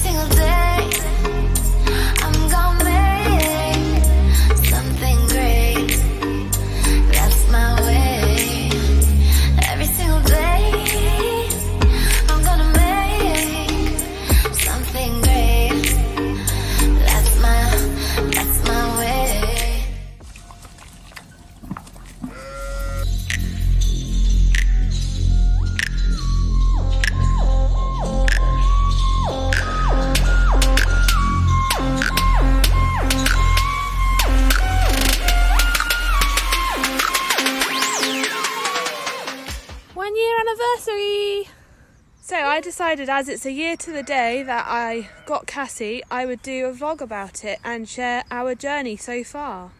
single day I'm gonna make something great. That's my way. Every single day I'm gonna make something great. That's my way. Anniversary! So I decided, as it's a year to the day that I got Cassie, I would do a vlog about it and share our journey so far.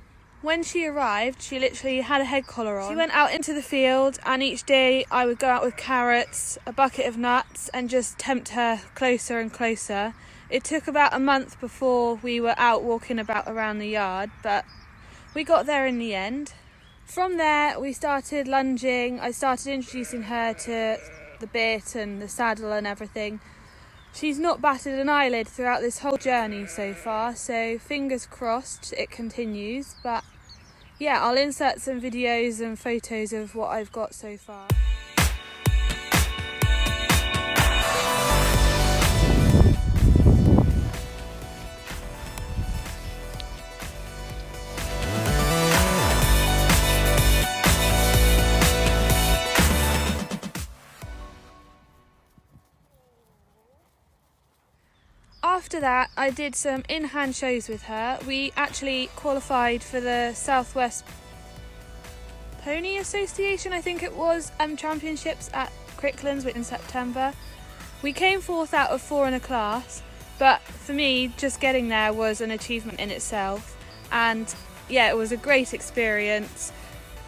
When she arrived, she literally had a head collar on. She went out into the field, and each day I would go out with carrots, a bucket of nuts, and just tempt her closer and closer. It took about a month before we were out walking about around the yard, but we got there in the end. From there, we started lunging. I started introducing her to the bit and the saddle and everything. She's not batted an eyelid throughout this whole journey so far, so fingers crossed it continues. But yeah, I'll insert some videos and photos of what I've got so far. After that, I did some in-hand shows with her. We actually qualified for the Southwest Pony Association, I think it was, championships at Cricklands in September. We came 4th out of 4 in a class, but for me, just getting there was an achievement in itself. And yeah, it was a great experience.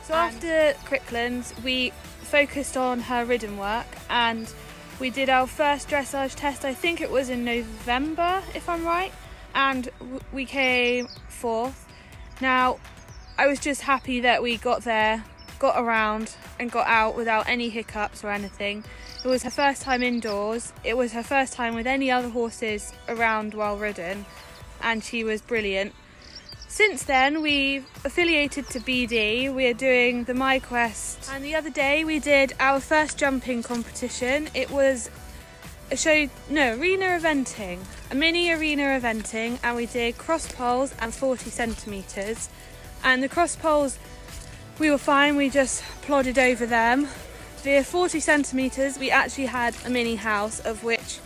So after Cricklands, we focused on her ridden work, and we did our first dressage test, I think it was in November, if I'm right, and we came 4th. Now, I was just happy that we got there, got around, and got out without any hiccups or anything. It was her first time indoors, it was her first time with any other horses around while ridden, and she was brilliant. Since then, we've affiliated to BD. We're doing the MyQuest, and the other day we did our first jumping competition. It was arena eventing, a mini arena eventing, and we did cross poles and 40 centimetres. And the cross poles, we were fine, we just plodded over them. The 40 centimetres, we actually had a mini house, of which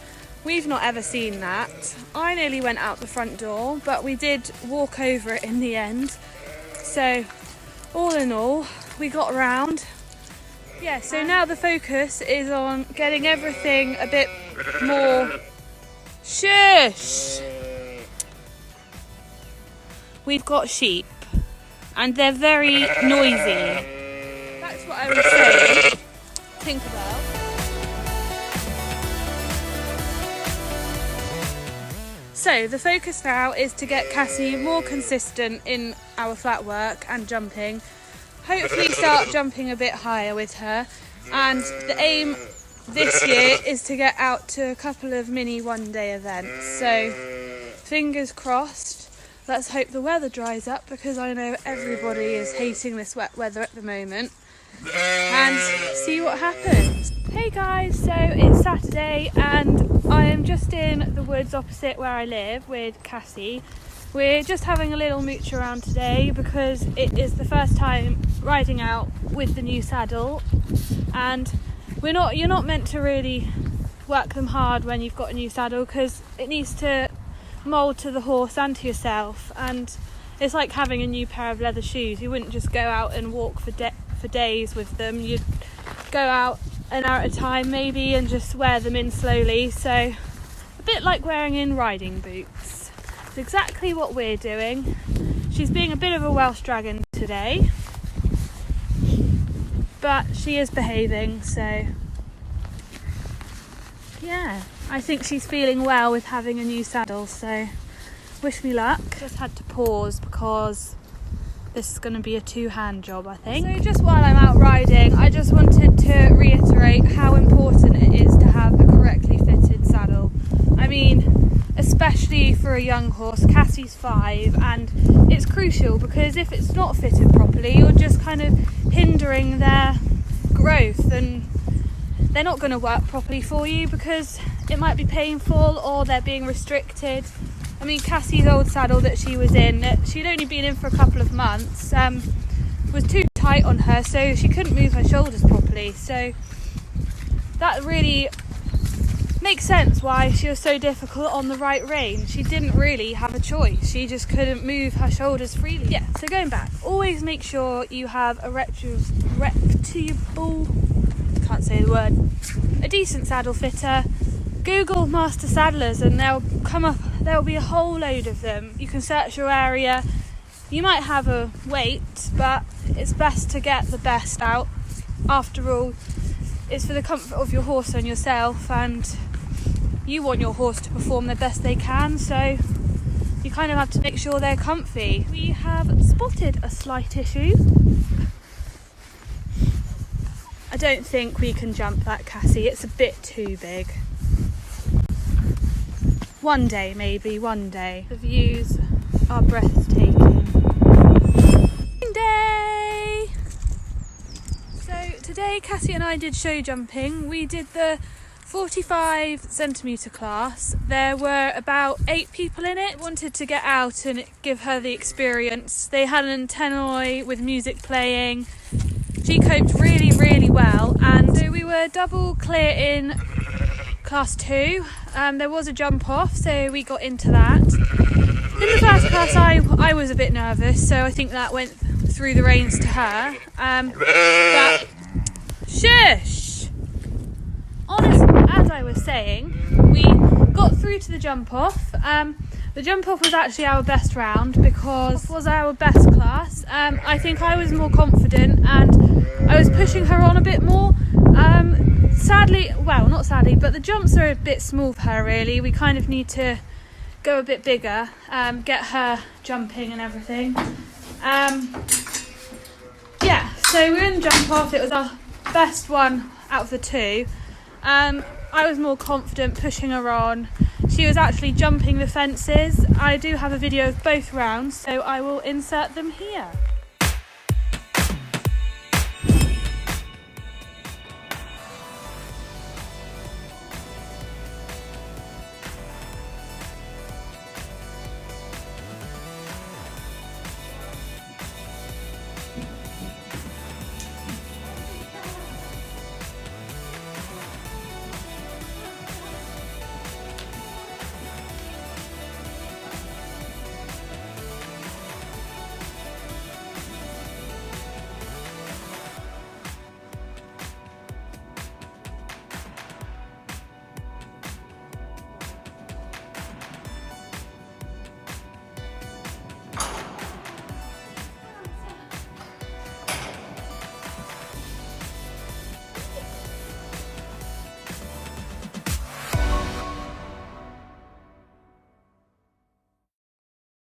we've not ever seen that. I nearly went out the front door, but we did walk over it in the end. So, all in all, we got around. Yeah, so now the focus is on getting everything a bit more... Shush! We've got sheep, and they're very noisy. That's what I was saying. Tinkerbell. So the focus now is to get Cassie more consistent in our flat work and jumping. Hopefully start jumping a bit higher with her. And the aim this year is to get out to a couple of mini one-day events. So fingers crossed. Let's hope the weather dries up, because I know everybody is hating this wet weather at the moment. And see what happens. Hey guys, so it's Saturday and I am just in the woods opposite where I live with Cassie. We're just having a little mooch around today because it is the first time riding out with the new saddle, and you're not meant to really work them hard when you've got a new saddle, because it needs to mould to the horse and to yourself, and it's like having a new pair of leather shoes. You wouldn't just go out and walk for days with them. You'd go out an hour at a time maybe and just wear them in slowly. So a bit like wearing in riding boots. It's exactly what we're doing. She's being a bit of a Welsh dragon today, but she is behaving, so yeah, I think she's feeling well with having a new saddle, so wish me luck. Just had to pause because this is going to be a two-hand job, I think. So just while I'm out riding, I just wanted to reiterate how important it is to have a correctly fitted saddle. I mean, Cassie's 5, and it's crucial because if it's not fitted properly, you're just kind of hindering their growth, and they're not going to work properly for you because it might be painful or they're being restricted. I mean, Cassie's old saddle that she was in, she'd only been in for a couple of months, was too tight on her, so she couldn't move her shoulders properly. So that really makes sense why she was so difficult on the right rein. She didn't really have a choice, she just couldn't move her shoulders freely. Yeah, so going back, always make sure you have a decent saddle fitter. Google master saddlers and there'll be a whole load of them. You can search your area. You might have a wait, but it's best to get the best out. After all, it's for the comfort of your horse and yourself, and you want your horse to perform the best they can, so you kind of have to make sure they're comfy. We have spotted a slight issue. I don't think we can jump that, Cassie. It's a bit too big. One day, maybe, one day. The views are breathtaking. Day! So today Cassie and I did show jumping. We did the 45 centimetre class. There were about 8 people in it. Wanted to get out and give her the experience. They had an antennae with music playing. She coped really, really well, and so we were double clear in class 2. There was a jump off, so we got into that. In the first class I was a bit nervous, so I think that went through the reins to her. But shush! As I was saying, we got through to the jump off. The jump off was actually our best round because it was our best class. I think I was more confident and I was pushing her on a bit more. Not sadly, but the jumps are a bit small for her really. We kind of need to go a bit bigger, get her jumping and everything. Yeah, so we were in the jump off. It was our best one out of the 2. I was more confident pushing her on. She was actually jumping the fences. I do have a video of both rounds, so I will insert them here.